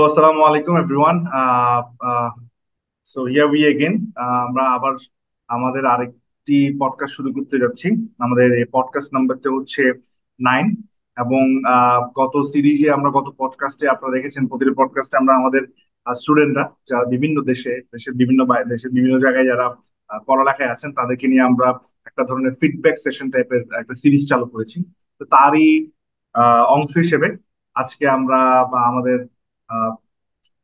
Assalamu alaikum everyone. So here we again. আমরা আবার আমাদের আরেকটি পডকাস্ট শুরু করতে যাচ্ছি। আমাদের এই পডকাস্ট নাম্বারটা হচ্ছে 9। এবং গত সিরিজে আমরা গত পডকাস্টে আপনারা দেখেছেন, প্রতিটি পডকাস্টে আমরা আমাদের স্টুডেন্টরা যারা বিভিন্ন দেশের বিভিন্ন জায়গায় যারা পড়ালেখায় আছেন তাদেরকে নিয়ে আমরা একটা ধরনের ফিডব্যাক সেশন টাইপের একটা সিরিজ চালু করেছি। তো তারই অংশ হিসেবে আজকে আমরা আমাদের আহ,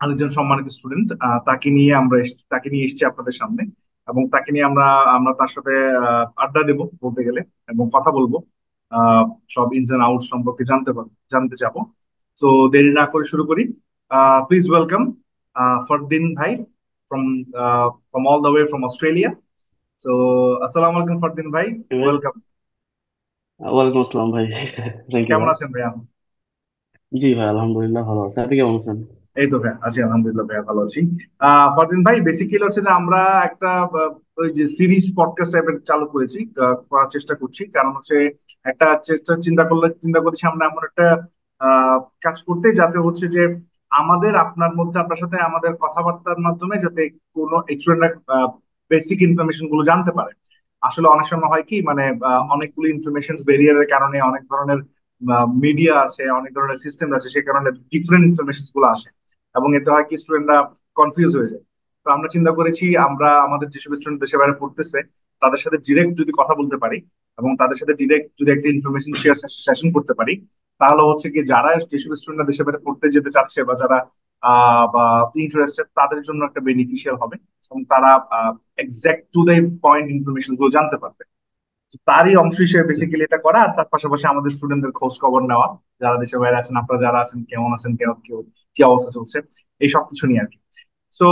আরেকজন সম্মানিত স্টুডেন্ট তাকে নিয়ে এসেছি আপনাদের সামনে। এবং তাকে নিয়ে আমরা আমরা তার সাথে আড্ডা দেব বলতে গেলে, এবং কথা বলবো। আহ, সব ইনস এন্ড আউট সম্পর্কে জানতে চাবো। তো দেরি না করে শুরু করি। প্লিজ ওয়েলকাম ফরদিন ভাই from from all the way from Australia. তো আসসালামু আলাইকুম ফরদিন ভাই, ওয়েলকাম। ওয়ালাইকুম আসসালাম ভাই। থ্যাংক ইউ কেমন ভাই। আছেন ভাইয়া? জি ভাই, আলহামদুলিল্লাহ ভালো আছে। আপনি কেমন আছেন? এই তো ভাই আছি, আলহামদুলিল্লাহ ভাইয়া ভালো আছি। ফারদিন ভাই, বেসিক্যালি হচ্ছে যে আমরা একটা ওই যে সিরিজ পডকাস্ট টাইপের চালু করেছি, করার চেষ্টা করছি। কারণ হচ্ছে একটা চিন্তা করছি আমরা এমন একটা আহ, কাজ করতে, যাতে হচ্ছে যে আপনার মধ্যে, আপনার সাথে আমাদের কথাবার্তার মাধ্যমে যাতে কোনো স্টুডেন্টরা বেসিক ইনফরমেশন গুলো জানতে পারে। আসলে অনেক সময় হয় কি, মানে অনেকগুলো ইনফরমেশন বেরিয়ারের কারণে অনেক ধরনের মিডিয়া আছে, অনেক ধরনের সিস্টেম আছে, সে কারণে ডিফারেন্ট ইনফরমেশন গুলো আসে। এবং এতে হয় কি, স্টুডেন্টরা কনফিউজ হয়ে যায়। তো আমরা চিন্তা করেছি, আমরা আমাদের যেসব স্টুডেন্ট দেশে বাইরে পড়তেছে তাদের সাথে ডিরেক্ট যদি কথা বলতে পারি, এবং তাদের সাথে ডিরেক্ট যদি একটা ইনফরমেশন শেয়ার সেশন করতে পারি, তাহলে হচ্ছে কি, যারা যেসব স্টুডেন্টরা দেশে বাইরে পড়তে যেতে চাচ্ছে বা যারা বা ইন্টারেস্টেড, তাদের জন্য একটা বেনিফিশিয়াল হবে। এবং তারা exact to the point information গুলো জানতে পারবে। তো তারই অংশ হিসেবে বেসিক্যালি এটা করা, আর তার পাশাপাশি আমাদের স্টুডেন্টদের খোঁজ খবর নেওয়া, যারা দেশের বাইরে আছেন, আপনারা যারা আছেন কেমন আছেন, কি অবস্থা চলছে, এই সব কিছু নিয়ে আর কি। সো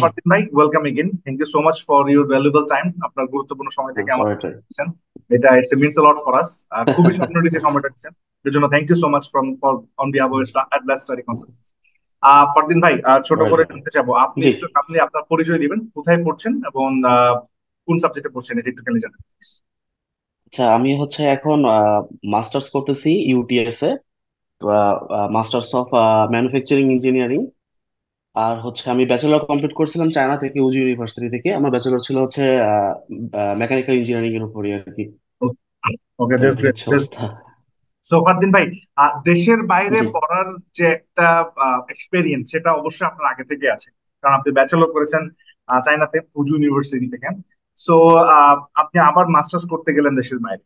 ফারদিন ভাই, welcome again, thank you so much for your valuable time, আপনার গুরুত্বপূর্ণ সময় থেকে আমাদের সরি। দিচ্ছেন। এটা it's means a lot for us. খুবই স্বপ্ন দিচ্ছে সময়টা দিচ্ছেন, এর জন্য thank you so much from for on behalf of advance study council. Fardin ভাই, ছোট করে জানতে চাবো, জি। আপনি আপনার পরিচয় দিবেন, কোথায় পড়ছেন এবং কোন সাবজেক্টে পড়ছেন, এটা একটুখানি জানেন please। আচ্ছা, আমি হচ্ছে এখন মাস্টার্স করতেছি ইউটিএস এ, মাস্টার্স অফ ম্যানুফ্যাকচারিং ইঞ্জিনিয়ারিং। আর হচ্ছে আমি ব্যাচেলর কমপ্লিট করছিলাম চায়না থেকে, উজি ইউনিভার্সিটি থেকে। আমার ব্যাচেলর ছিল হচ্ছে মেকানিক্যাল ইঞ্জিনিয়ারিং এর উপরই আর কি। ওকে, তো দ্যাটস এই গ্রেট। হচ্ছে অবস্থা। সো ফারদিন ভাই, দেশের বাইরে জি। পড়ার যে একটা এক্সপেরিয়েন্স, সেটা অবশ্যই আপনার আগে থেকে আছে। কারণ আপনি ব্যাচেলর করেছেন চায়নাতে, ফুজু ইউনিভার্সিটি থেকে। সো আপনি আবার মাস্টার্স করতে গেলেন দেশের বাইরে।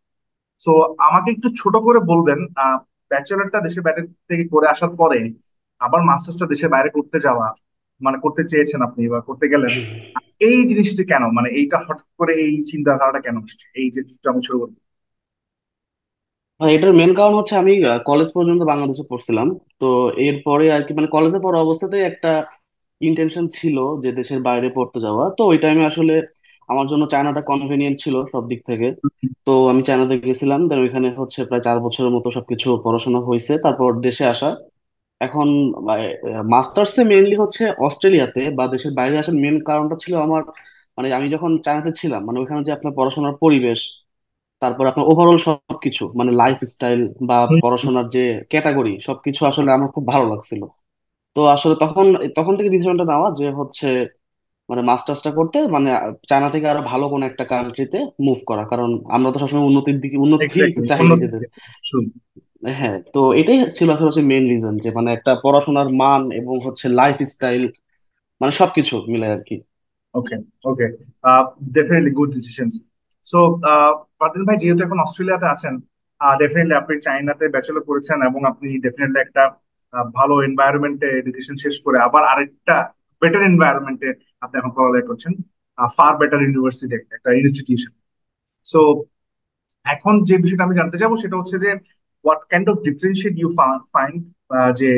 সো আমাকে একটু ছোট করে বলবেন, ব্যাচেলরটা দেশের বাইরে থেকে করে আসার পরে আবার মাস্টার্সটা দেশের বাইরে করতে যাওয়া, মানে করতে চেয়েছেন আপনি বা করতে গেলেন, এই জিনিসটা কেন, মানে এইটা হঠাৎ করে এই চিন্তাধারাটা কেন আসছে, এই যে আমি শুরু করবো। এটার মেন কারণ হচ্ছে আমি কলেজ পর্যন্ত বাংলাদেশে পড়ছিলাম। তো এরপরে আর কি, মানে কলেজে পড়া অবস্থাতেই একটা ইন্টেনশন ছিল যে দেশের বাইরে পড়তে যাওয়া। তো ওই টাইমে আসলে আমার জন্য চায়নাটা কনভেনিয়েন্ট ছিল সব দিক থেকে। তো আমি চায়নাতে গেছিলাম, দেন ওইখানে হচ্ছে প্রায় 4 বছরের মতো সবকিছু পড়াশোনা হয়েছে, তারপর দেশে আসা। এখন মাস্টার্সে মেইনলি হচ্ছে অস্ট্রেলিয়াতে বা দেশের বাইরে আসার মেন কারণটা ছিল আমার, মানে আমি যখন চায়নাতে ছিলাম, মানে ওইখানে যে আপনার পড়াশোনার পরিবেশ, তারপর আপনার ওভারঅল সবকিছু, মানে লাইফ স্টাইল বা পড়াশোনার যে ক্যাটাগরি, সবকিছু আসলে আমার খুব ভালো লাগছিল। তো আসলে তখন তখন থেকে ডিসিশনটা নেওয়া যে হচ্ছে মানে মাস্টার্সটা করতে, মানে চায়না থেকে আরো ভালো কোনো একটা কান্ট্রিতে মুভ করা, কারণ আমরা তো সবসময় উন্নতির দিকে, উন্নতি তো এক্স্যাক্টলি, চাই নিজেদের। অন্যদিকে শুন। হ্যাঁ, তো এটাই ছিল আসলে মেইন রিজন, যে মানে একটা পড়াশোনার মান এবং হচ্ছে লাইফ স্টাইল, মানে সবকিছু মিলে আর কি। Okay, okay, definitely good decision. So Fardin ভাই, যেহেতু এখন অস্ট্রেলিয়াতে আছেন, ডেফিনেটলি আপনি চাইনাতে ব্যাচেলর করেছেন, এবং আপনি ডেফিনেটলি একটা ভালো এনভায়রনমেন্টে এডুকেশন শেষ করে আবার আরেকটা বেটার এনভায়রনমেন্টে আপনি এখন পড়ালেখা করছেন, ফার বেটার ইউনিভার্সিটি, একটা ইনস্টিটিউশন। সো এখন যে বিষয়টা আমি জানতে চাবো সেটা হচ্ছে যে, what kind of differentiate you find, যে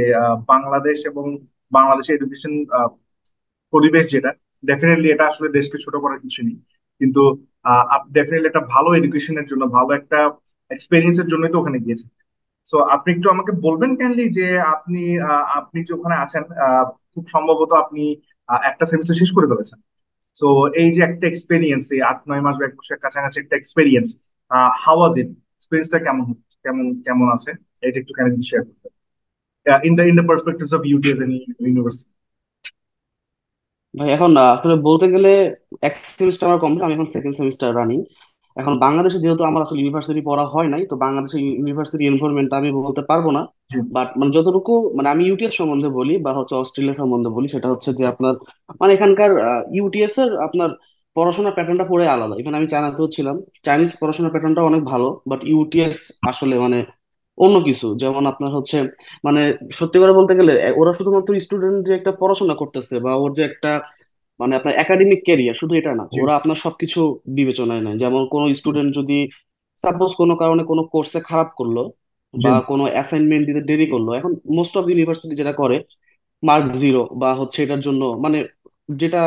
বাংলাদেশ এবং বাংলাদেশের এডুকেশন পরিবেশ যেটা, ডেফিনেটলি এটা আসলে দেশকে ছোট করার কিছু নেই, কিন্তু ডেফিনেটলি একটা ভালো এডুকেশনের জন্য, ভালো একটা এক্সপিরিয়েন্সের জন্যই তো ওখানে গিয়েছেন। সো আপনি একটু আমাকে বলবেন কাইন্ডলি যে আপনি আপনি যে ওখানে আছেন, খুব সম্ভবত আপনি একটা সেমিস্টার শেষ করে ফেলেছেন। সো এই যে একটা এক্সপিরিয়েন্স, এই 8-9 মাস বা 1 বছরের কাছাকাছি একটা এক্সপিরিয়েন্স, হাউ ওয়াজ ইট, এক্সপিরিয়েন্সটা কেমন কেমন কেমন আছে, এটা একটু কেন শেয়ার করতে। in the perspectives of UTS and university? ভাই এখন আসলে বলতে গেলে এক সেমিস্টার আমার কমপ্লিট, আমি এখন সেকেন্ড সেমিস্টার রানিং। এখন বাংলাদেশে যেহেতু আমার আসলে ইউনিভার্সিটি পড়া হয় নাই, তো বাংলাদেশের ইউনিভার্সিটি ইনফরমেন্ট আমি বলতে পারবো না। জি বাট মানে যতটুকু মানে আমি ইউটিএস সম্বন্ধে বলি বা হচ্ছে অস্ট্রেলিয়া সম্বন্ধে বলি, সেটা হচ্ছে যে আপনার মানে এখানকার ইউটিএস এর আপনার পড়াশোনার প্যাটার্নটা পুরো আলাদা। এখানে আমি চায়নাতেও ছিলাম, চাইনিজ পড়াশোনার প্যাটার্নটা অনেক ভালো, বাট ইউটিএস আসলে মানে অন্য কিছু। যেমন আপনার হচ্ছে মানে সত্যি করে বলতে গেলে ওরা শুধুমাত্র স্টুডেন্ট যে একটা পড়াশোনা করতেছে বা ওর যে একটা মানে আপনার একাডেমিক ক্যারিয়ার, শুধু এটা না, জি ওরা আপনার সবকিছু বিবেচনায় নেয়। যেমন কোনো জি স্টুডেন্ট যদি সাপোজ কোনো কারণে কোনো কোর্সে খারাপ করলো জি বা কোনো অ্যাসাইনমেন্ট দিতে দেরি করলো, এখন মোস্ট অফ ইউনিভার্সিটি যেটা করে মার্ক জিরো বা হচ্ছে এটার জন্য মানে যেটা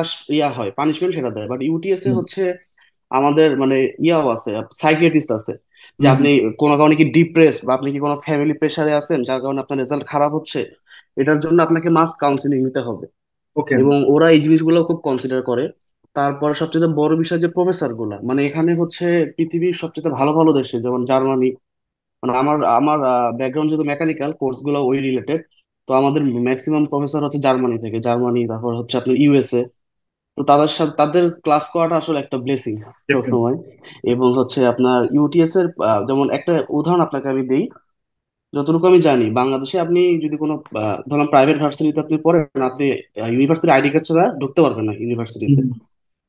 হয় পানিশমেন্ট সেটা দেয়। বাট ইউটিএস এ জি হচ্ছে আমাদের মানে ইয়াও আছে, সাইকিয়াট্রিস্ট আছে, যে হুম আপনি কোনো কারণে কি ডিপ্রেস বা আপনি কি কোনো ফ্যামিলি প্রেশারে আছেন যার কারণে আপনার রেজাল্ট খারাপ হচ্ছে, এটার জন্য আপনাকে মাস্ট কাউন্সিলিং নিতে হবে। ওকে এবং ওরা এই জিনিসগুলো খুব কনসিডার করে। তারপর সবচেয়ে বড় বিষয় যে প্রফেসর গুলা মানে এখানে হচ্ছে পৃথিবীর সবচেয়ে ভালো ভালো দেশে যেমন জার্মানি, মানে আমার আমার ব্যাকগ্রাউন্ড যেহেতু মেকানিক্যাল কোর্স গুলো ওই রিলেটেড, তো আমাদের ম্যাক্সিমাম প্রফেসর হচ্ছে জার্মানি থেকে, জার্মানি তারপর হচ্ছে আপনার ইউএসএ। তো তাদের সাথে তাদের ক্লাস করাটা আসলে একটা ব্লেসিং ডেফিনেটলি সবসময়। এবং হচ্ছে আপনার ইউটিএস এর যেমন একটা উদাহরণ আপনাকে আমি দিই, যতটুকু আমি জানি বাংলাদেশে আপনি যদি কোনো ধরুন প্রাইভেট ভার্সিটিতে আপনি পড়েন, আপনি ইউনিভার্সিটির আইডি কার্ড ছাড়া ঢুকতে পারবেন না ইউনিভার্সিটিতে।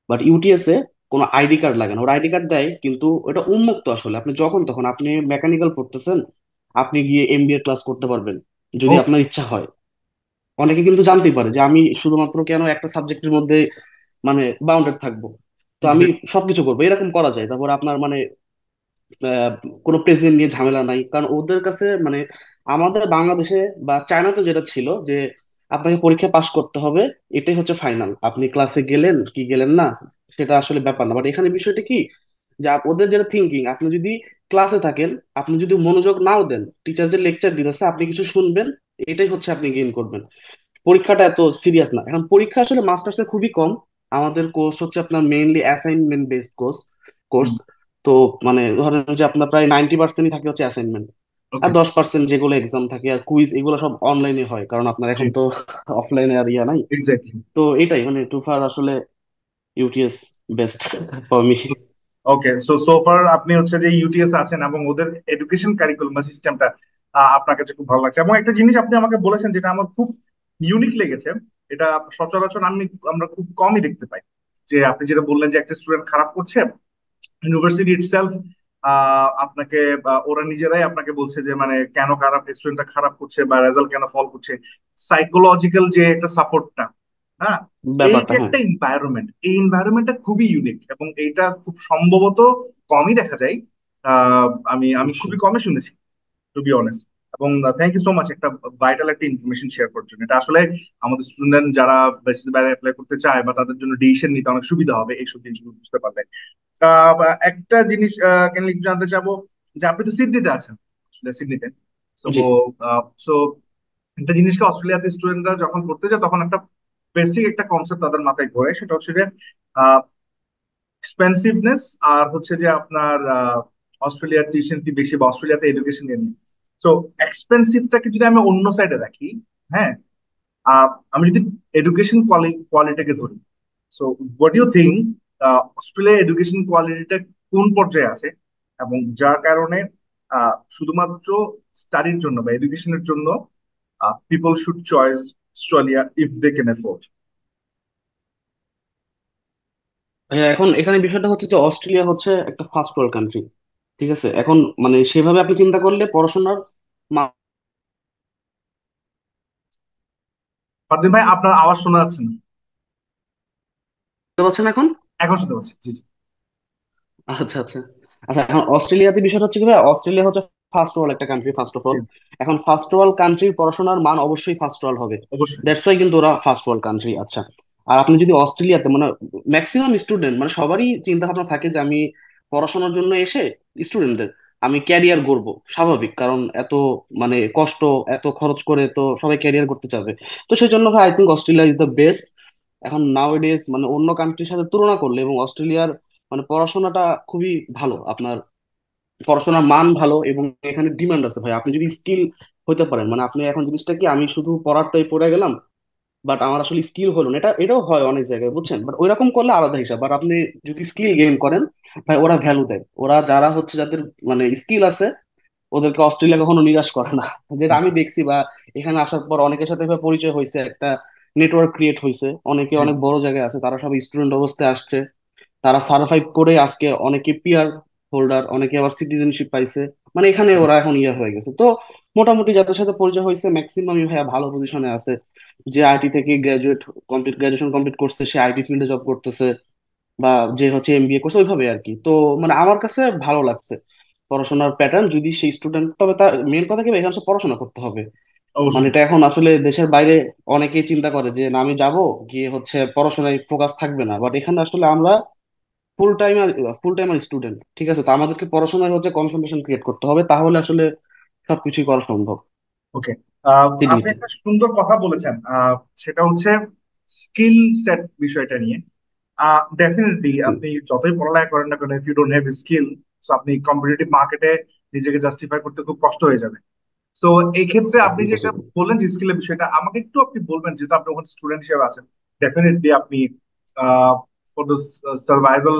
বাট ইউটিএস এ কোনো আইডি কার্ড লাগে না, ওরা আইডি কার্ড দেয় কিন্তু ওটা উন্মুক্ত আসলে, আপনি যখন তখন আপনি মেকানিক্যাল পড়তেছেন, আপনি গিয়ে এমবিএ ক্লাস করতে পারবেন যদি ও আপনার ইচ্ছা হয়। অনেকে কিন্তু জানতেই পারে যে আমি শুধুমাত্র কেন একটা সাবজেক্টের মধ্যে মানে বাউন্ডেড থাকবো, তো আমি এক্স্যাক্টলি সবকিছু করবো, এরকম করা যায়। তারপর আপনার মানে আহ, কোনো প্রেসিডেন্ট নিয়ে ঝামেলা নাই, কারণ ওদের কাছে মানে আমাদের বাংলাদেশে বা চায়নাতে যেটা ছিল যে আপনাকে পরীক্ষা পাশ করতে হবে, এটাই হচ্ছে ফাইনাল। আপনি ক্লাসে গেলেন কি গেলেন না সেটা আসলে ব্যাপার না। বাট এখানে বিষয়টা কি, যে ওদের যেটা থিঙ্কিং, আপনি যদি ক্লাসে থাকেন, আপনি যদি মনোযোগ নাও দেন, টিচার যে লেকচার দিতেছে আপনি কিছু শুনবেন, এটাই হচ্ছে আপনি গেইন করবেন। পরীক্ষাটা এত সিরিয়াস না। এখন পরীক্ষা আসলে মাস্টার্সে খুবই কম, আমাদের কোর্স হচ্ছে আপনার মেইনলি অ্যাসাইনমেন্ট বেসড কোর্স। তো মানে ধরেন যে আপনার প্রায় 90%ই থাকে হচ্ছে অ্যাসাইনমেন্ট, আর ওকে 10% যেগুলো এক্সাম থাকে আর কুইজ, এগুলো সব অনলাইনে হয়, কারণ আপনার জি এখন তো অফলাইনে আর ইয়া নাই। এক্স্যাক্টলি তো এটাই মানে টুফার আসলে UTS best for me. Okay so far আপনি হচ্ছে যে ইউটিএস আছেন এবং ওদের এডুকেশন কারিকুলাম বা সিস্টেমটা আপনার কাছে খুব ভালো লাগছে। এবং একটা জিনিস আপনি আমাকে বলেছেন যেটা আমার খুব ইউনিক লেগেছে, এটা সচরাচর আমরা খুব কমই দেখতে পাই, যে আপনি যেটা বললেন যে একটা স্টুডেন্ট খারাপ করছে, ইউনিভার্সিটি ইটসেলফ আপনাকে বা ওরা নিজেরাই আপনাকে বলছে যে মানে কেন খারাপ স্টুডেন্টটা খারাপ করছে বা রেজাল্ট কেন ফল করছে, সাইকোলজিক্যাল যে একটা সাপোর্টটা, হ্যাঁ, এই ব্যাপারটা যে হ্যাঁ। একটা এনভায়রনমেন্ট, এই এনভায়রনমেন্টটা খুবই ইউনিক এবং এইটা খুব সম্ভবত কমই দেখা যায়। আমি অবশ্যই। খুবই কমই শুনেছি, টু বি অনেস্ট। এবং থ্যাংক ইউ সো মাচ একটা ভাইটাল একটা ইনফরমেশন শেয়ার করার জন্য। এটা আসলে আমাদের স্টুডেন্ট যারা ব্যাচেলর বাইরে অ্যাপ্লাই করতে চায় বা তাদের জন্য ডিসিশন নিতে অনেক সুবিধা হবে এইসব জিনিসগুলো বুঝতে পারলে। একটা জিনিস কেন একটু জানতে চাবো, যে আপনি তো সিডনিতে আছেন, সিডনিতে। সো জি সো একটা জিনিসকে অস্ট্রেলিয়াতে স্টুডেন্টরা যখন পড়তে যায় তখন একটা বেসিক একটা কনসেপ্ট তাদের মাথায় ঘোরে, সেটা হচ্ছে যে এক্সপেন্সিভনেস, আর হচ্ছে যে আপনার অস্ট্রেলিয়ার টিউশন ফি বেশি বা অস্ট্রেলিয়াতে এডুকেশন নিয়ে নিই। সো এক্সপেন্সিভটাকে যদি আমি অন্য সাইডে রাখি, হ্যাঁ, আমি যদি এডুকেশন কোয়ালিটিকে ধরি, so what you think Australia education কোয়ালিটিটা কোন পর্যায়ে আছে, এবং যার কারণে শুধুমাত্র স্টাডির জন্য বা এডুকেশনের জন্য people should choice Australia if they can afford? ভাইয়া, এখন এখানে বিষয়টা হচ্ছে যে অস্ট্রেলিয়া হচ্ছে একটা ফার্স্ট ওয়ার্ল্ড কান্ট্রি, ঠিক আছে? এখন মানে সেভাবে আপনি চিন্তা করলে পড়াশোনার মান ফারদিন ভাই, আপনার আওয়াজ শোনা যাচ্ছে না। বুঝতে পারছেন এখন? এখন শুনতে পাচ্ছি, জি জি আচ্ছা আচ্ছা। আচ্ছা এখন অস্ট্রেলিয়াতে বিষয়টা হচ্ছে কি ভাই, অস্ট্রেলিয়া হচ্ছে ফার্স্ট ওয়ার্ল্ড একটা country first of G all. এখন ফার্স্ট ওয়ার্ল্ড কান্ট্রির পড়াশোনার মান অবশ্যই ফার্স্ট ওয়ার্ল্ড হবে, অবশ্যই। দ্যাটস ওয়াই কিন্তু ওরা ফার্স্ট ওয়ার্ল্ড কান্ট্রি। আচ্ছা, আর আপনি যদি অস্ট্রেলিয়াতে মানে ম্যাক্সিমাম স্টুডেন্ট মানে সবারই চিন্তা ভাবনা থাকে যে আমি পড়াশোনার জন্য এসে স্টুডেন্টদের আমি ক্যারিয়ার গড়ব, স্বাভাবিক, কারণ এত মানে কষ্ট এত খরচ করে তো সবাই ক্যারিয়ার করতে চাবে। তো সেই জন্য ভাই I think Australia is the best এখন নাও ডেজ, মানে অন্য কান্ট্রির সাথে তুলনা করলে। এবং অস্ট্রেলিয়ার মানে পড়াশোনাটা খুবই ভালো, আপনার পড়াশোনার মান ভালো এবং এখানে ডিমান্ড আছে ভাই। আপনি যদি স্কিল হতে পারেন। মানে আপনি এখন জিনিসটা কি, আমি শুধু পড়ারটাই পড়ে গেলাম, বাট আমার আসলে স্কিল হলো না, এটাও হয় অনেক জায়গায়, বুঝছেন? বাট ওইরকম করলে আলাদা হিসাব। বাট আপনি যদি স্কিল গেইন করেন, ভাই ওরা ভ্যালু দেয়, ওরা যারা হচ্ছে যাদের মানে স্কিল আছে, ওদেরকে অস্ট্রেলিয়া কখনো নিরাশ করে না। যেটা আমি দেখছি, বা এখানে আসার পর অনেকের সাথে এভাবে পরিচয় হয়েছে, একটা নেটওয়ার্ক ক্রিয়েট হয়েছে, অনেকে জি। অনেক বড় জায়গায় আছে, তারা সব স্টুডেন্ট অবস্থায় আসছে, তারা সার্ভাইভ করে আজকে অনেকে পিআর হোল্ডার, অনেকে আবার সিটিজেনশিপ পাইছে। মানে এখানে ওরা এখন ইয়ে হয়ে গেছে। তো মোটামুটি যাদের সাথে পরিচয় হয়েছে ম্যাক্সিমামই ভাইয়া ভালো পজিশনে আছে। যে আইটি থেকে গ্রাজুয়েশন কমপ্লিট করছে, সে আইটি ফিল্ডে জব করতেছে, বা যে হচ্ছে এমবিএ করছে, ওইভাবে আর কি। তো মানে আমার কাছে ভালো লাগছে পড়াশোনার প্যাটার্ন, যদি সেই স্টুডেন্ট, তবে তার মেন কথা কি ভাই, এখানে পড়াশোনা করতে হবে। মানে অবশ্যই। এটা এখন আসলে দেশের বাইরে অনেকেই চিন্তা করে যে না আমি যাব, গিয়ে হচ্ছে পড়াশোনায় ফোকাস থাকবে না, বাট এখানে আসলে আমরা ফুল টাইমার স্টুডেন্ট, ঠিক আছে? তো আমাদেরকে পড়াশোনায় হচ্ছে কনসেন্ট্রেশন ক্রিয়েট করতে হবে, তাহলে আসলে সবকিছুই করা সম্ভব ওকে। আপনি সিডনিতে। একটা সুন্দর কথা বলেছেন, সেটা হচ্ছে স্কিল সেট বিষয়টা নিয়ে। ডেফিনেটলি আপনি যতই পড়ালেখা করেন না কেন, if you don't have skill, আপনি কম্পিটিটিভ মার্কেটে নিজেকে জাস্টিফাই করতে খুব কষ্ট হয়ে যাবে। সো এই ক্ষেত্রে আপনি যেটা ইম্পসিবল। বললেন যে স্কিলের বিষয়টা, আমাকে একটু আপনি বলবেন, যেহেতু আপনি ওখানে স্টুডেন্ট হিসেবে আছেন, ডেফিনেটলি আপনি ফর দ্য সার্ভাইভাল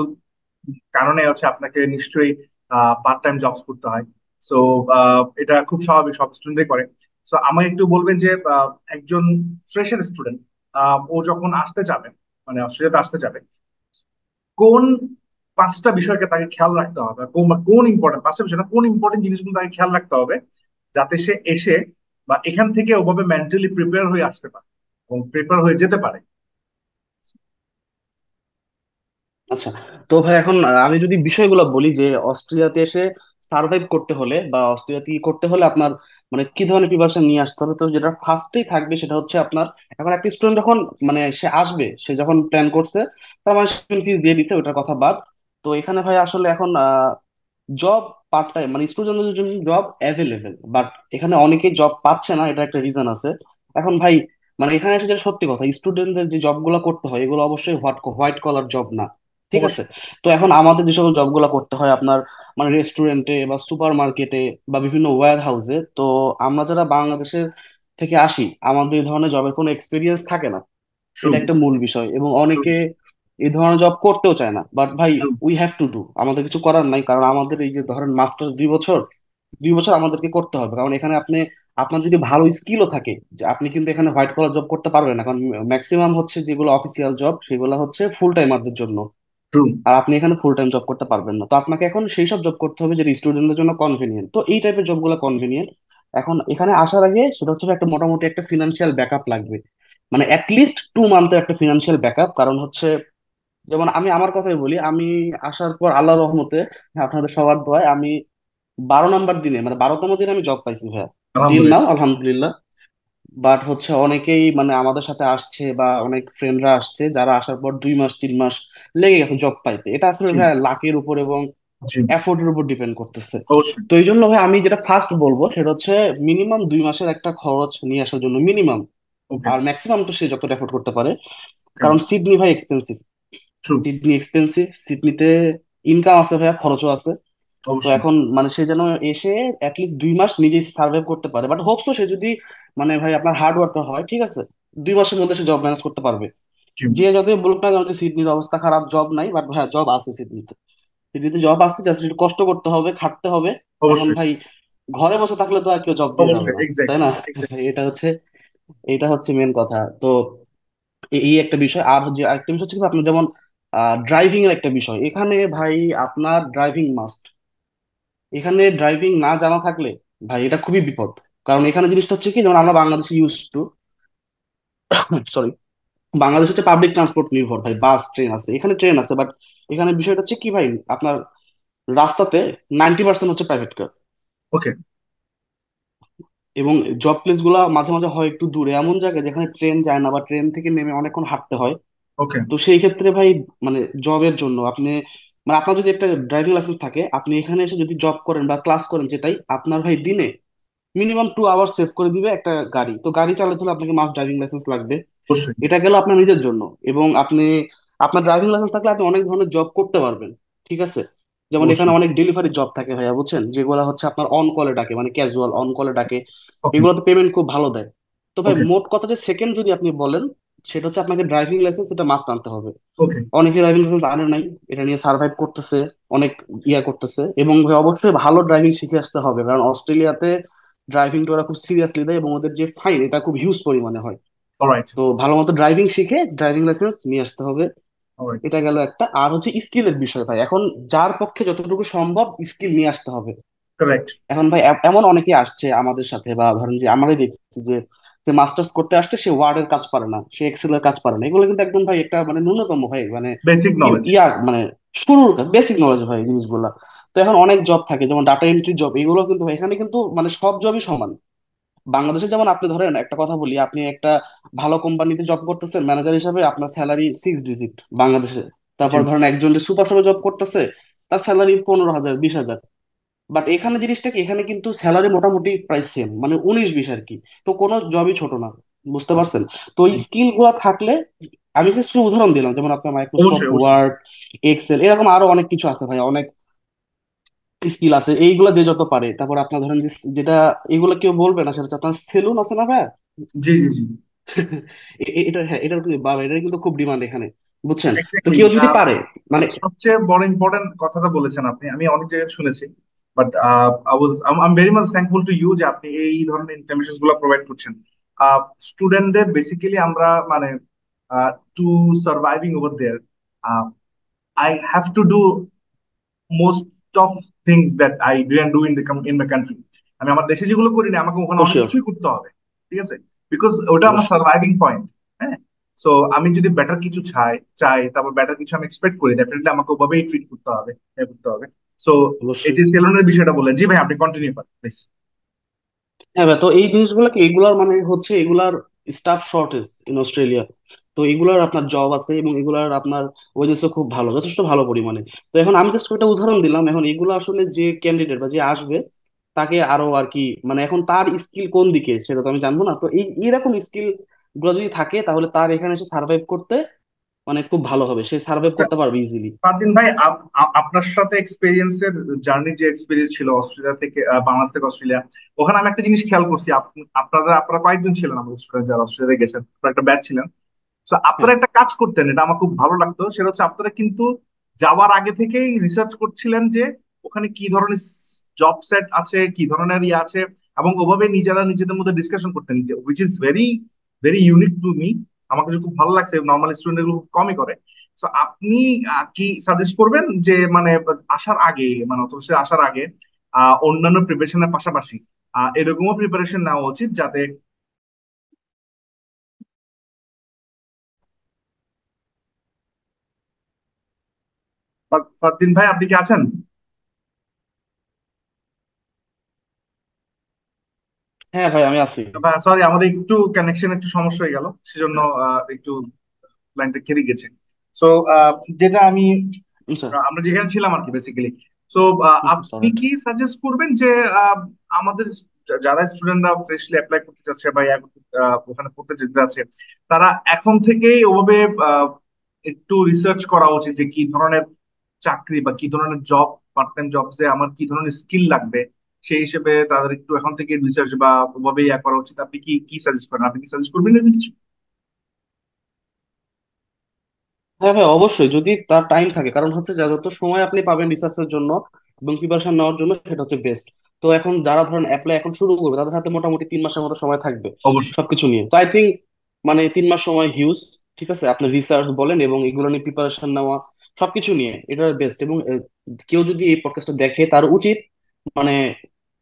কারণে হচ্ছে আপনাকে নিশ্চয়ই পার্ট টাইম জবস করতে হয়। সো এটা খুব স্বাভাবিক, সব স্টুডেন্টই করে। সো আমাকে একটু বলবেন যে একজন ফ্রেশার স্টুডেন্ট ও যখন আসতে যাবে, মানে অস্ট্রেলিয়াতে আসতে যাবে, কোন 5টা বিষয়কে তাকে খেয়াল রাখতে হবে, কোন কোন ইম্পর্টেন্ট 5টা বিষয় না, কোন ইম্পর্টেন্ট জিনিসগুলো তাকে খেয়াল রাখতে হবে, যাতে সে এসে বা এখান থেকে ওভাবে মেন্টালি প্রিপেয়ার হয়ে আসতে পারে এবং প্রিপেয়ার হয়ে যেতে পারে। আচ্ছা, তো ভাই এখন আমি যদি বিষয়গুলো বলি যে অস্ট্রেলিয়াতে এসে সার্ভাইভ করতে হলে বা অস্ট্রেলিয়াতে ই করতে হলে আপনার মানে কি ধরনের প্রিপারেশন নিয়ে আসতে হবে, তো যেটা ফার্স্টেই থাকবে সেটা হচ্ছে আপনার, এখন একটা স্টুডেন্ট যখন মানে সে আসবে, সে যখন প্ল্যান করছে, তার মানে ফিস দিয়ে দিতে, ওটার কথা বাদ। তো এখানে ভাই আসলে এখন জব পার্ট টাইম মানে স্টুডেন্টদের জন্য জব অ্যাভেলেবেল, বাট এখানে অনেকেই জব পাচ্ছে না, এটা একটা রিজন আছে। এখন ভাই মানে এখানে এসে যেটা সত্যি কথা, স্টুডেন্টদের যে জবগুলো করতে হয় এগুলো অবশ্যই হোয়াইট কলার জব না, ঠিক আছে? অবশ্যই। তো এখন আমাদের যে সকল জবগুলো করতে হয় আপনার মানে রেস্টুরেন্টে বা সুপার মার্কেটে বা বিভিন্ন ওয়্যার হাউসে, তো আমরা যারা বাংলাদেশের থেকে আসি, আমাদের এই ধরনের জবের কোনো এক্সপিরিয়েন্স থাকে না, ট্রু। এটা একটা মূল বিষয়। এবং ট্রু। অনেকে এই ধরনের জব করতেও চায় না, বাট ভাই true. We have to do, আমাদের কিছু করার নাই, কারণ আমাদের এই যে ধরেন মাস্টার্স 2 বছর, 2 বছর আমাদেরকে করতে হবে, কারণ এখানে আপনি আপনার যদি ভালো স্কিলও থাকে, যে আপনি কিন্তু এখানে হোয়াইট কলার জব করতে পারবেন না, কারণ ম্যাক্সিমাম হচ্ছে যেগুলো অফিসিয়াল জব সেগুলো হচ্ছে ফুল টাইমারদের জন্য, ট্রু। আর আপনি এখানে ফুল টাইম জব করতে পারবেন না। তো আপনাকে এখন সেই সব জব করতে হবে যেটা স্টুডেন্টদের জন্য কনভেনিয়েন্ট, তো এই টাইপের জবগুলো কনভেনিয়েন্ট। এখন এখানে আসার আগে সেটা হচ্ছে একটা মোটামুটি একটা ফিনান্সিয়াল ব্যাকআপ লাগবে, মানে অ্যাটলিস্ট 2 মান্থের একটা ফিনান্সিয়াল ব্যাকআপ। কারণ হচ্ছে যেমন আমি আমার কথাই বলি, আমি আসার পর আল্লাহর রহমতে, আপনাদের সবার দোয়ায়, আমি 12 নম্বর দিনে মানে 12তম দিনে আমি জব পাইছি ভাইয়া। ডিল নাও আলহামদুলিল্লাহ। আলহামদুলিল্লাহ। বাট হচ্ছে অনেকেই মানে আমাদের সাথে আসছে বা অনেক ফ্রেন্ডরা আসছে যারা আসার পর 2 মাস 3 মাস লেগে গেছে জব পাইতে। এটা আসলে জি। ভাই লাকের উপর এবং জি। এফোর্টের উপর ডিপেন্ড করতেছে। অবশ্যই। তো এই জন্য ভাই আমি যেটা ফার্স্ট বলবো সেটা হচ্ছে মিনিমাম 2 মাসের একটা খরচ নিয়ে আসার জন্য, মিনিমাম। ওকে। আর ম্যাক্সিমাম তো সে যতটা এফোর্ড করতে পারে, ওকে। কারণ সিডনি ভাই এক্সপেন্সিভ। ট্রু। সিডনিতে ইনকাম আছে ভাইয়া, খরচও আছে। তো অবশ্যই। এখন মানে সে যেন এসে অ্যাটলিস্ট 2 মাস নিজেই সার্ভাইভ করতে পারে, বাট হোপসো সে যদি মানে ভাই আপনার হার্ড ওয়ার্কার হয়, ঠিক আছে, 2 মাসের মধ্যে সে জব ম্যানেজ করতে পারবে। জি। যে যতই বলুক না কেন যে সিডনির অবস্থা খারাপ, জব নাই, বাট ভাইয়া জব আছে সিডনিতে। সিডনিতে জব আছে, জাস্ট একটু কষ্ট করতে হবে, খাটতে হবে। এখন অবশ্যই। ভাই ঘরে বসে থাকলে তো আর কেউ জব দিয়ে যাবে অবশ্যই। না, তাই এক্স্যাক্টলি। না? এক্স্যাক্টলি। এটা হচ্ছে মেন কথা। তো এই একটা বিষয়। আর যে আরেকটা বিষয় হচ্ছে কি, আপনার যেমন ড্রাইভিং এর একটা বিষয় এখানে ভাই, আপনার ড্রাইভিং মাস্ট। এখানে ড্রাইভিং না জানা থাকলে ভাই এটা খুবই বিপদ। কারণ এখানে জিনিসটা হচ্ছে কি, যেমন আমরা বাংলাদেশে ইউজ টু, সরি, বাংলাদেশ হচ্ছে পাবলিক ট্রান্সপোর্ট নির্ভর ভাই, বাস ট্রেন আছে, এখানে ট্রেন আছে, বাট এখানে বিষয়টা হচ্ছে কি ভাই, আপনার রাস্তাতে 90% হচ্ছে প্রাইভেট কার। ওকে। এবং জব প্লেস গুলা মাঝে মাঝে হয় একটু দূরে, এমন জায়গায় যেখানে ট্রেন যায় না বা ট্রেন থেকে নেমে অনেকক্ষণ হাঁটতে হয়। ওকে। তো সেই ক্ষেত্রে ভাই মানে জবের জন্য আপনি মানে আপনার যদি একটা ড্রাইভিং লাইসেন্স থাকে, আপনি এখানে এসে যদি জব করেন বা ক্লাস করেন, যেটাই আপনার ভাই দিনে মিনিমাম 2 আওয়ার সেভ করে দিবে একটা গাড়ি। তো গাড়ি চালাতে হলে আপনাকে মাস্ট ড্রাইভিং লাইসেন্স লাগবে। অবশ্যই। এটা গেল আপনার নিজের জন্য। এবং আপনি আপনার ড্রাইভিং লাইসেন্স থাকলে আপনি অনেক ধরনের জব করতে পারবেন, ঠিক আছে? যেমন এখানে অবশ্যই। অনেক ডেলিভারি জব থাকে ভাইয়া, বুঝছেন, যেগুলো হচ্ছে আপনার অন কলে ডাকে, মানে ক্যাজুয়াল অন কলে ডাকে। ওকে। এগুলোতে পেমেন্ট খুব ভালো দেয়। তো ভাই ওকে। মোট কথা যে সেকেন্ড যদি আপনি বলেন, সেটা হচ্ছে আপনাকে ড্রাইভিং লাইসেন্স এটা মাস্ট আনতে হবে। ওকে। অনেকে ড্রাইভিং লাইসেন্স আনে নাই, এটা নিয়ে সার্ভাইভ করতেছে, অনেক করতেছে। এবং ভাই অবশ্যই ভালো ড্রাইভিং শিখে আসতে হবে, কারণ অস্ট্রেলিয়াতে ড্রাইভিংটা ওরা খুব সিরিয়াসলি দেয় এবং ওদের যে ফাইন এটা খুব হিউজ পরিমাণে হয়। অলরাইট। তো ভালো মতো ড্রাইভিং শিখে ড্রাইভিং লাইসেন্স নিয়ে আসতে হবে। অলরাইট। এটা গেল একটা। আর হচ্ছে স্কিলের বিষয় ভাই, এখন যার পক্ষে যতটুকু সম্ভব স্কিল নিয়ে আসতে হবে। কারেক্ট। এখন ভাই এমন অনেকে আসছে আমাদের সাথে, বা ধরেন যে আমরাই দেখছি যে সে মাস্টার্স করতে আসছে, সে ওয়ার্ডের কাজ পারে না, সে এক্সেল এর কাজ পারে না। এগুলো কিন্তু একদম ভাই একটা মানে ন্যূনতম ভাই, মানে বেসিক নলেজ। মানে শুরুর বেসিক নলেজ ভাই জিনিসগুলা। তো এখন অনেক জব থাকে, যেমন ডাটা এন্ট্রি জব, এগুলো কিন্তু ভাই এখানে কিন্তু মানে সব জবই সমান। বাংলাদেশে যেমন আপনি ধরেন একটা কথা বলি, আপনি একটা ভালো কোম্পানিতে জব করতেছেন ম্যানেজার হিসাবে, আপনার স্যালারি 6 ডিজিট বাংলাদেশে। জি। তারপর ধরেন একজন যে সুপার শপে জব করতেছে, তার স্যালারি 15,000 20,000। বাট এখানে জিনিসটা কি, এখানে কিন্তু স্যালারি মোটামুটি প্রায় সেম, মানে 19 20 আর কি। তো কোনো জবই ছোট না, বুঝতে পারছেন। তো এই স্কিল গুলা থাকলে, আমি কিছু উদাহরণ দিলাম, যেমন আপনার মাইক্রোসফট অবশ্যই। অবশ্যই। ওয়ার্ড, এক্সেল, এরকম আরো অনেক কিছু আছে ভাই, অনেক স্কিল আছে এইগুলা যে যত পারে। তারপর আপনার ধরেন যে যেটা এগুলো কেউ বলবে না, সেটা হচ্ছে আপনার সেলুন আছে না ভাই। জি, জি, জি। এটা, হ্যাঁ, এটা বাবা, এটা কিন্তু খুব ডিমান্ড এখানে, বুঝছেন। তো এক্স্যাক্টলি। কেউ যদি পারে মানে, সবচেয়ে বড় ইম্পর্টেন্ট কথাটা বলেছেন আপনি, আমি অনেক জায়গায় শুনেছি। But I very much thankful to you যে আপনি এই ধরনের ইনফরমেশন গুলো প্রোভাইড করছেন স্টুডেন্টদের। বেসিক্যালি আমরা মানে to surviving over there, I have to do most of things that I didn't do in my country. আমি আমার দেশে যেগুলো করি না, আমাকে ওখানে অনেক অবশ্যই কিছুই করতে হবে। ঠিক আছে? বিকজ ওটা আমার অবশ্যই সার্ভাইভিং পয়েন্ট। হ্যাঁ। সো আমি যদি বেটার কিছু চাই চাই তারপর বেটার কিছু আমি এক্সপেক্ট করি, ডেফিনেটলি আমাকে ওভাবেই ট্রিট করতে হবে, করতে হবে। সো এই অবশ্যই। যে সেলুনের বিষয়টা বললেন, জি ভাই আপনি কন্টিনিউ করেন প্লিজ। হ্যাঁ ভাই, তো এই জিনিসগুলো কি, এগুলার মানে হচ্ছে এগুলার স্টাফ শর্টেজ ইন অস্ট্রেলিয়া। তো এগুলার আপনার জব আছে এবং এগুলার আপনার ওয়েজেসও খুব ভালো, যথেষ্ট ভালো পরিমাণে। তো এখন আমি জাস্ট একটা উদাহরণ দিলাম, এখন এগুলো আসলে যে ক্যান্ডিডেট বা যে আসবে, তাকে আরো আর কি, মানে এখন তার স্কিল কোন দিকে সেটা তো আমি জানবো না। তো এইরকম স্কিল গুলো যদি থাকে, তাহলে তার এখানে এসে সার্ভাইভ করতে মানে খুব ভালো হবে, সে সার্ভাইভ করতে পারবে ইজিলি। ফারদিন ভাই, আপনার সাথে এক্সপিরিয়েন্সের জার্নির যে এক্সপিরিয়েন্স ছিল অস্ট্রেলিয়া থেকে বাংলাদেশ থেকে অস্ট্রেলিয়া, ওখানে আমি একটা জিনিস খেয়াল করছি। আপনারা কয়েকজন ছিলেন আমাদের স্টুডেন্ট যারা অস্ট্রেলিয়াতে গেছেন, আপনারা একটা ব্যাচ ছিলেন। তো আপনারা হ্যাঁ একটা কাজ করতেন, এটা আমার খুব ভালো লাগতো। সেটা হচ্ছে আপনারা কিন্তু যাওয়ার আগে থেকেই রিসার্চ করছিলেন যে ওখানে কি ধরনের জব সেট আছে, কি ধরনের ইয়ে আছে, এবং ওভাবে নিজেরা নিজেদের মধ্যে ডিসকাশন করতেন, which is very very unique to me. আমার কাছে খুব ভালো লাগছে, নর্মাল স্টুডেন্ট এগুলো খুব কমই করে। তো আপনি কি সাজেস্ট করবেন যে মানে আসার আগে, মানে অথবা আসার আগে অন্যান্য প্রিপারেশনের পাশাপাশি এরকমও প্রিপারেশন নেওয়া উচিত যাতে ফারদিন ভাই আপনি কি আছেন? হ্যাঁ ভাই, আমি আছি। সরি, আমাদের একটু কানেকশন একটু সমস্যা হয়ে গেল, সেজন্য একটু লাইনটা কেটে গেছে। সো যেটা আমি আচ্ছা। আমরা যেখানে ছিলাম আর কি বেসিক্যালি। সো আপনি সরি। কি সাজেস্ট করবেন যে আমাদের যারা স্টুডেন্টরা ফ্রেশলি অ্যাপ্লাই করতে চাচ্ছে বা ওখানে পড়তে যেতে যাচ্ছে, তারা এখন থেকেই ওভাবে আহ, একটু রিসার্চ করা উচিত যে কি ধরনের চাকরি বা কি ধরনের জব, পার্ট টাইম জবসে আমার কি ধরনের স্কিল লাগবে, সেই হিসেবে তাদের একটু এখন থেকে রিসার্চ বা ওভাবে করা উচিত? আপনি কি কি সাজেস্ট করেন? আপনি কি সাজেস্ট করবেন এরকম কিছু? হ্যাঁ ভাই, অবশ্যই যদি তার টাইম থাকে, কারণ হচ্ছে যত সময় আপনি পাবেন রিসার্চের জন্য এবং প্রিপারেশন নেওয়ার জন্য, সেটা হচ্ছে বেস্ট। তো এখন যারা ধরেন অ্যাপ্লাই এখন শুরু করবে, তাদের হাতে মোটামুটি 3 মাসের মতো সময় থাকবে অবশ্যই। সবকিছু নিয়ে। তো আই থিঙ্ক মানে 3 মাস সময় হিউজ, ঠিক আছে, আপনার রিসার্চ বলেন এবং এগুলো নিয়ে প্রিপারেশন নেওয়া, সবকিছু নিয়ে এটা বেস্ট। এবং কেউ যদি এই পডকাস্টটা দেখে, তার উচিত মানে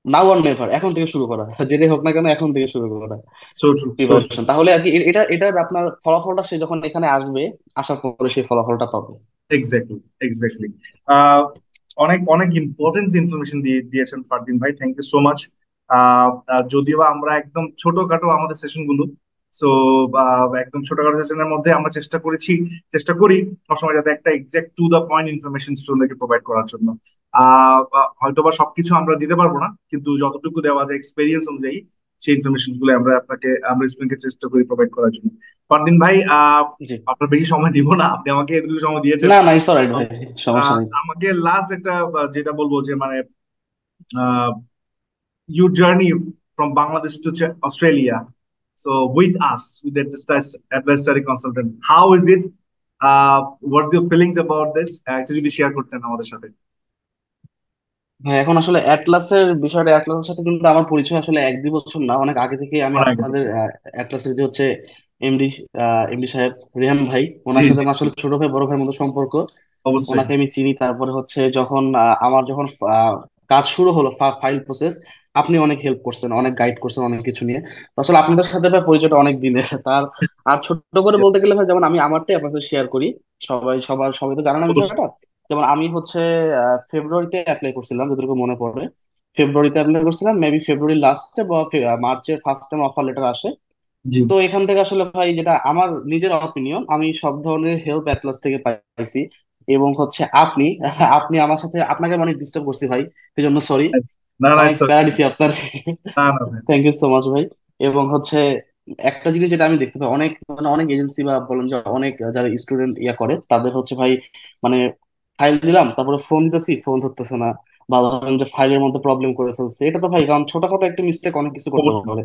নাও আর নেভার, এখন থেকে শুরু করা, যেটাই হোক না কেন এখন থেকে শুরু করা so true, so true. Preparation. তাহলে আর কি এটার আপনার ফলাফলটা সে যখন এখানে আসবে, আসার পরে সেই ফলাফলটা পাবে। এক্স্যাক্টলি। এক্স্যাক্টলি। অনেক অনেক ইম্পর্টেন্ট ইনফরমেশন দিয়েছেন ফারদিন ভাই, থ্যাংক ইউ সো মাচ। যদিও বা আমরা একদম ছোটখাটো আমাদের সেশন গুলো, সো একদম ছোটখাটো সেশনের মধ্যে আমরা চেষ্টা করি সবসময় যাতে একটা exact to the point information স্টুডেন্টকে প্রোভাইড করার জন্য। হয়তোবা সবকিছু আমরা দিতে পারবো না, কিন্তু যতটুকু দেওয়া যায় এক্সপেরিয়েন্স অনুযায়ী সেই ইনফরমেশন গুলো আমরা স্টুডেন্টকে চেষ্টা করি প্রোভাইড করার জন্য। পরদিন ভাই, জি। আপনার বেশি সময় দিব না, আপনি আমাকে এতটুকু সময় দিয়েছেন। না না, ইটস অলরাইট ভাই, সমস্যা নেই। আমাকে লাস্ট একটা যেটা বলবো যে মানে your journey from Bangladesh to Australia. So with us, with the advisory consultant, how is it? What's your feelings about this? একটু যদি শেয়ার করতেন আমাদের সাথে। হ্যাঁ, এখন আসলে অ্যাটলাসের বিষয়টা, অ্যাটলাসের সাথে কিন্তু আমার পরিচয় আসলে 1-2 বছর না, অনেক আগে থেকে আমি অনেক আপনাদের অ্যাটলাসের যে হচ্ছে এমডি এমডি সাহেব রেহান ভাই, জি ওনার সাথে জি আমার জি, আসলে ছোট ভাই বড় ভাইয়ের মতো সম্পর্ক। অবশ্যই। ওনাকে আমি চিনি। তারপরে হচ্ছে যখন আমার যখন কাজ শুরু হলো, ফাইল প্রসেস, আপনি অনেক হেল্প করছেন, অনেক গাইড করছেন অনেক কিছু নিয়ে। তো আসলে আপনাদের সাথে ভাই পরিচয়টা অনেক দিনের তার। আর ছোট করে বলতে গেলে ভাই, যেমন আমি আমারটাই আপনার সাথে শেয়ার করি। সবাই তো জানেন না অবশ্যই। বিষয়টা। যেমন আমি হচ্ছে ফেব্রুয়ারিতে অ্যাপ্লাই করছিলাম, যতটুকু মনে পড়ে। ফেব্রুয়ারিতে অ্যাপ্লাই করছিলাম, মেবি ফেব্রুয়ারি লাস্টে বা মার্চের ফার্স্ট টাইম অফার লেটার আসে। জি তো এখান থেকে আসলে ভাই, যেটা আমার নিজের অপিনিয়ন, আমি সব ধরনের হেল্প অ্যাটলাস থেকে পাইছি। এবং হচ্ছে আপনি আপনি আমার সাথে, আপনাকে অনেক ডিস্টার্ব করছি ভাই, সেই জন্য সরি। না না, অনেক প্যারা দিছি আপনার। না না ভাই। থ্যাংক ইউ সো মাচ ভাই। এবং হচ্ছে একটা জিনিস যেটা আমি দেখছি ভাই, অনেক মানে অনেক এজেন্সি বা বলেন যে অনেক যারা স্টুডেন্ট ইয়া করে, তাদের হচ্ছে ভাই মানে ফাইল দিলাম, তারপরে ফোন দিতেছি, ফোন ধরতেছে না, বা ধরেন যে ফাইলের মধ্যে প্রবলেম করে ফেলছে। এটা তো ভাই, কারণ ছোটখাটো একটা মিস্টেক অনেক কিছু করতে অবশ্যই। পারে।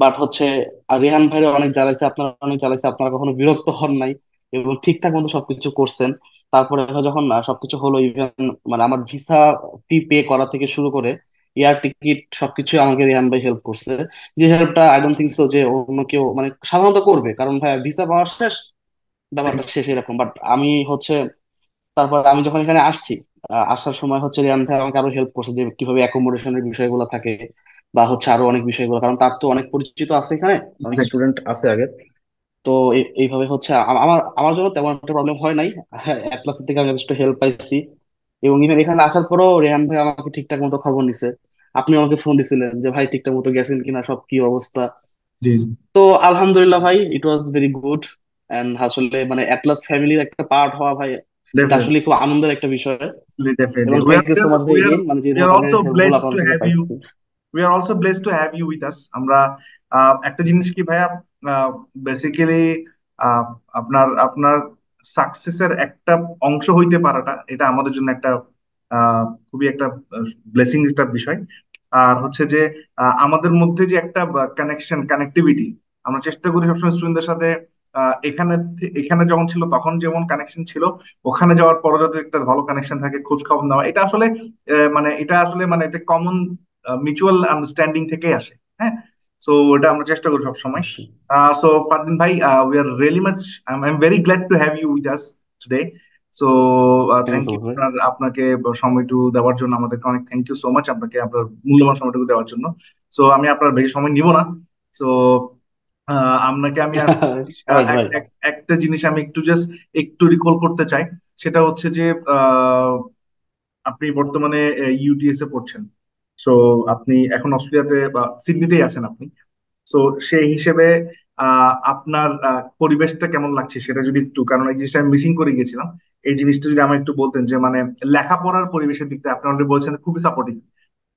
বাট হচ্ছে আর রেহান ভাইরা অনেক জ্বালাইছে, আপনারা অনেক জ্বালাইছে, আপনারা কখনো বিরক্ত হন নাই এবং ঠিকঠাক মতো সবকিছু করছেন। তারপরে যখন সবকিছু হলো, ইভেন মানে আমার ভিসা ফি পে করা থেকে শুরু করে এয়ার টিকিট সবকিছু আমাকে রেহান ভাই হেল্প করছে। যে হেল্পটা আই ডোন্ট থিঙ্ক সো যে অন্য কেউ মানে সাধারণত করবে, কারণ ভাই ভিসা পাওয়া শেষ, ব্যাপারটা শেষ এরকম। বাট আমি হচ্ছে, তারপর আমি যখন এখানে আসছি, আসার সময় হচ্ছে রিয়ান ভাই আমাকে আরো হেল্প করছে যে কিভাবে অ্যাকোমোডেশনের বিষয়গুলো থাকে, বা হচ্ছে আরো অনেক বিষয়গুলো, কারণ তার তো অনেক পরিচিত আছে এখানে, অনেক এক্স্যাক্টলি। স্টুডেন্ট আছে আগে। তো এইভাবে হচ্ছে আমার আমার জন্য তেমন একটা প্রবলেম হয় নাই। হ্যাঁ, এক ক্লাসের থেকে আমি যথেষ্ট হেল্প পাইছি। এবং ইভেন এখানে আসার পরও রেহান ভাই আমাকে ঠিকঠাক মতো খবর নিছে। আপনি আমাকে ফোন দিছিলেন যে ভাই ঠিকঠাক মতো গেছেন কিনা, সব কি অবস্থা। জি জি। তো আলহামদুলিল্লাহ ভাই, ইট ওয়াজ ভেরি গুড। এন্ড আসলে মানে অ্যাটলাস ফ্যামিলির একটা পার্ট হওয়া ভাই, এটা আসলে খুব আনন্দের একটা বিষয়। এবং Definitely. Thank you so much ভাই এগেইন, মানে যে We are ধরনের also হেল্প গুলো blessed to আপনাদের থেকে have পাইছি। you. We are also blessed to have you with us. আমরা একটা জিনিস কি ভাইয়া, বেসিক্যালি আপনার আপনার সাকসেসের একটা অংশ হইতে পারাটা, এটা আমাদের জন্য একটা খুবই একটা ব্লেসিং একটা বিষয়। আর হচ্ছে যে আমাদের মধ্যে যে একটা কানেক্টিভিটি, আমরা চেষ্টা করি সবসময় স্টুডেন্টদের সাথে এখানে যখন ছিল তখন যেমন কানেকশন ছিল, ওখানে যাওয়ার পরও যাতে একটা ভালো কানেকশন থাকে, খোঁজ খবর নেওয়া, এটা আসলে মানে এটা কমন মিউচুয়াল আন্ডারস্ট্যান্ডিং থেকেই আসে। হ্যাঁ। সো এটা আমরা চেষ্টা করি সবসময়। অবশ্যই। সো ফারদিন ভাই, we are really much, I am very glad to have you with us today. So thank you thank so you much ভাই। আপনাকে সময়টুকু দেওয়ার জন্য, আমাদেরকে অনেক থ্যাংক ইউ সো মাচ আপনাকে আপনার মূল্যবান সময়টুকু দেওয়ার জন্য। সো আমি আপনার বেশি সময় নিব না। সো আপনাকে আমি আর অলরাইট ভাই। একটা জিনিস আমি একটু রিকল করতে চাই। সেটা হচ্ছে যে আপনি বর্তমানে ইউটিএস এ পড়ছেন। সো আপনি এখন অস্ট্রেলিয়াতে বা সিডনিতেই আছেন আপনি। সো সেই হিসেবে আপনার পরিবেশটা কেমন লাগছে সেটা যদি একটু, কারণ এই জিনিসটা আমি মিসিং করে গেছিলাম। এই জিনিসটা যদি আমার একটু বলতেন যে মানে লেখাপড়ার পরিবেশের দিক থেকে আপনি অলরেডি বলছেন খুবই সাপোর্টিভ।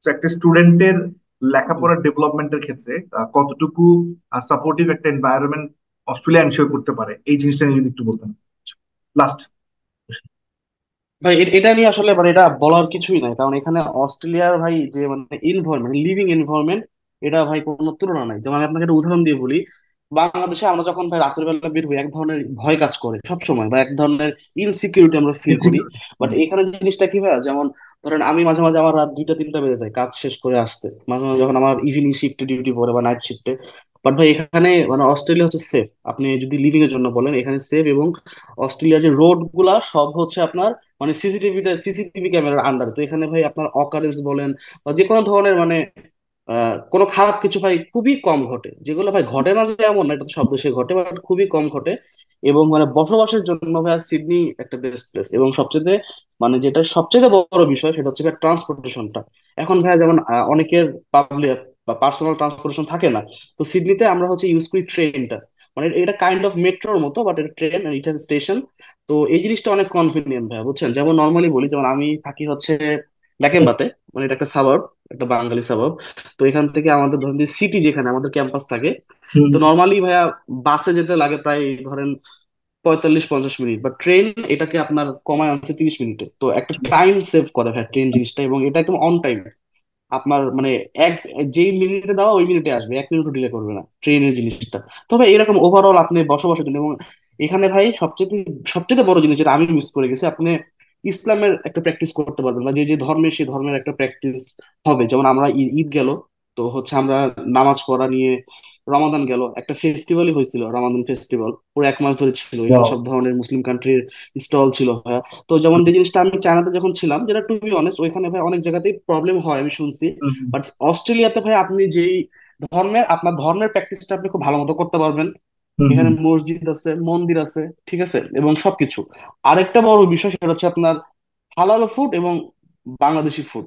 তো একটা স্টুডেন্টের লেখাপড়ার ডেভেলপমেন্টের ক্ষেত্রে কতটুকু সাপোর্টিভ একটা এনভায়রনমেন্ট অস্ট্রেলিয়া এনশিওর করতে পারে, এই জিনিসটা নিয়ে যদি একটু বলতেন লাস্ট। ভাই এটা নিয়ে আসলে মানে এটা বলার কিছুই নাই, কারণ এখানে অস্ট্রেলিয়ার ভাই যে মানে ইনভারমেন্ট, লিভিং এনভায়রনমেন্ট, এটা ভাই কোনো তুলনা নাই। যেমন আমি আপনাকে একটা উদাহরণ দিয়ে বলি, বাংলাদেশে আমরা যখন ভাই রাতের বেলা বের হই, এক ধরনের ভয় কাজ করে সব সময়, বা এক ধরনের ইনসিকিউরিটি আমরা ফিল করি। বাট এখানে জিনিসটা কি ভাই, যেমন ধরেন আমি মাঝে মাঝে আমার রাত 2টা 3টা বেজে যায় কাজ শেষ করে আসতে, মাঝে মাঝে যখন আমার ইভিনিং শিফটে ডিউটি পড়ে বা নাইট শিফটে। বাট ভাই এখানে মানে অস্ট্রেলিয়া হচ্ছে সেফ, আপনি যদি লিভিং এর জন্য বলেন এখানে সেফ। এবং অস্ট্রেলিয়ার যে রোড গুলা সব হচ্ছে আপনার মানে সিসিটিভি ক্যামেরার আন্ডারে। তো এখানে ভাই আপনার অকারেন্স বলেন বা যে কোনো ধরনের মানে কোনো খারাপ কিছু ভাই খুবই কম ঘটে। যেগুলো ভাই ঘটে না যে এমন না, এটা তো সব দেশে ঘটে, বাট খুবই কম ঘটে। এবং মানে বসবাসের জন্য ভাই সিডনি একটা বেস্ট প্লেস। এবং সবচেয়ে মানে যেটা সবচেয়ে বড় বিষয়, সেটা হচ্ছে ট্রান্সপোর্টেশনটা। এখন ভাই যেমন অনেকের পাবলিক বা পার্সোনাল ট্রান্সপোর্টেশন থাকে না। তো সিডনিতে আমরা হচ্ছে ইউজ করি ট্রেনটা, মানে এটা কাইন্ড অফ মেট্রোর মতো, বাট এটা ট্রেন, এটা স্টেশন। তো এই জিনিসটা অনেক কনভিনিয়েন্ট ভাই, বুঝছেন। যেমন নর্মালি বলি, যেমন আমি থাকি হচ্ছে ল্যাকেম্বাতে। মানে এটা একটা সাবাব, একটা বাঙালি সাবাব। তো এখান থেকে আমাদের ধরেন যে সিটি যেখানে আমাদের ক্যাম্পাস থাকে, হুম। তো নর্মালি ভাইয়া বাসে যেতে লাগে প্রায় ধরেন 45-50 মিনিট, বা ট্রেন এটাকে আপনার কমায় আনছে 30 মিনিটে। তো একটা টাইম সেভ করে ভাই ট্রেন জিনিসটা, এবং এটা একদম অন টাইম। আপনার মানে এক যেই মিনিটে দেওয়া ওই মিনিটে আসবে, 1 মিনিটও ডিলে করবে না ট্রেনের জিনিসটা। তবে এরকম ওভারঅল আপনি বসবাসের জন্য, এবং এখানে ভাই সবচেয়ে সবচেয়ে বড় জিনিস যেটা আমি মিস করে গেছি, আপনি ইসলামের একটা প্র্যাকটিস করতে পারবেন, বা যে যে ধর্মের সেই ধর্মের একটা প্র্যাকটিস হবে। যেমন আমরা ঈদ গেল, তো হচ্ছে আমরা নামাজ পড়া নিয়ে, রমাদান গেল, একটা ফেস্টিভ্যালই হয়েছিল রমাদান ফেস্টিভ্যাল, পুরো 1 মাস ধরে ছিল, এখানে Wow. সব ধরনের মুসলিম কান্ট্রির স্টল ছিল। তো যেমন যে জিনিসটা আমি চায়নাতে যখন ছিলাম, যেটা টু বি অনেস্ট ওইখানে ভাই অনেক জায়গাতেই প্রবলেম হয় আমি শুনছি, হুম, হুম, বাট অস্ট্রেলিয়াতে ভাই আপনি যেই ধর্মের, আপনার ধর্মের প্র্যাকটিসটা আপনি খুব ভালো মতো করতে পারবেন। হুম, এখানে হুম। মসজিদ আছে, মন্দির আছে, ঠিক আছে, এবং সবকিছু। আরেকটা বড় বিষয় সেটা হচ্ছে আপনার হালাল ফুড এবং বাংলাদেশি ফুড।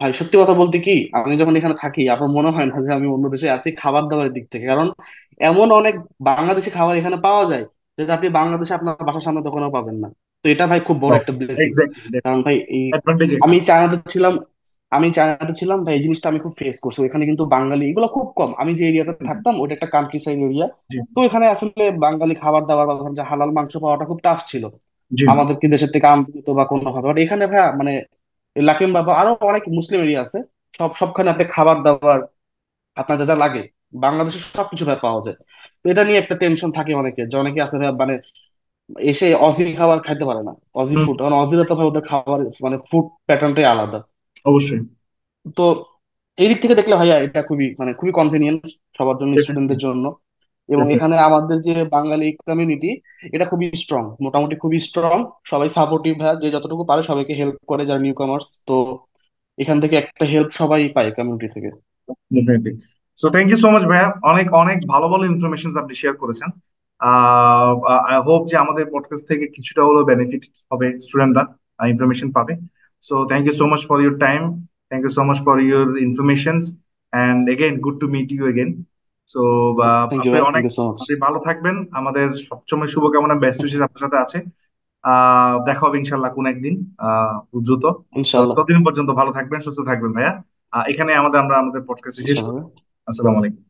ভাই সত্যি কথা বলতে কি, আমি যখন এখানে থাকি আমার মনে হয় না যে আমি অন্য দেশে আছি খাবার দাবারের দিক থেকে, কারণ এমন অনেক বাংলাদেশি খাবার এখানে পাওয়া যায় যেটা আপনি বাংলাদেশে আপনার বাসার সামনে দোকানেও পাবেন না। তো এটা ভাই খুব বড় Wow. একটা ব্লেসিং। Exactly. কারণ ভাই এই অ্যাডভান্টেজ আমি এখানে। চায়নাতে ছিলাম, আমি চায়নাতে ছিলাম ভাই, এই জিনিসটা আমি খুব ফেস করছি। এখানে কিন্তু বাঙালি এগুলো খুব কম। আমি যে এরিয়াতে হুম, থাকতাম ওটা একটা কান্ট্রি সাইড এরিয়া। জি, তো এখানে আসলে বাঙালি খাবার দাবার বা ধরেন যে হালাল মাংস পাওয়াটা খুব টাফ ছিল, জি। আমাদেরকে দেশের থেকে আমদানি বা কোনো ভাবে। বাট এখানে ভাই মানে লাকিম বাবা আরো অনেক মুসলিম এরিয়া আছে, সবখানে আপনি খাবার দাবার আপনার যা যা লাগে বাংলাদেশের সবকিছু ভাই পাওয়া যায়। তো এটা নিয়ে একটা টেনশন থাকে অনেকে, যে অনেকে আছে ভাই মানে এসে অজি খাবার খাইতে পারে না, অজি হুম, ফুড, কারণ অজিরা তো ভাই ওদের খাবার মানে ফুড প্যাটার্নটাই আলাদা। অবশ্যই। তো এই দিক থেকে দেখলে ভাইয়া এটা খুবই মানে খুবই কনভেনিয়েন্ট সবার জন্য, ডেফিনেটলি, স্টুডেন্টদের জন্য। এবং এখানে ডেফিনেটলি। আমাদের যে বাঙালি কমিউনিটি, এটা খুবই স্ট্রং, মোটামুটি খুবই স্ট্রং। সবাই সাপোর্টিভ হয়, যে যতটুকু পারে সবাইকে হেল্প করে যারা নিউ কামার্স। তো এখান থেকে একটা হেল্প সবাই পায় কমিউনিটি থেকে। Definitely. So thank you so much ভাইয়া, অনেক অনেক ভালো ভালো ইনফরমেশন আপনি শেয়ার করেছেন। আই হোপ যে আমাদের পডকাস্ট থেকে কিছুটা হলেও বেনিফিট হবে, স্টুডেন্টরা ইনফরমেশন পাবে। So thank you so much for your time, thank you so much for your informations, and again good to meet you again. So thank you আপনি ভাই, অনেক, থ্যাংক ইউ সো মাচ। আপনি ভালো থাকবেন, আমাদের সবসময় শুভকামনা, বেস্ট উইশেস আপনার সাথে আছে। দেখা হবে ইনশাল্লাহ কোন একদিন, খুব দ্রুত। তো ইনশাল্লাহ। ততদিন পর্যন্ত ভালো থাকবেন, সুস্থ থাকবেন ভাইয়া। এখানে আমরা আমাদের পডকাস্ট শেষ করি। ইনশাল্লাহ। আসসালামু আলাইকুম।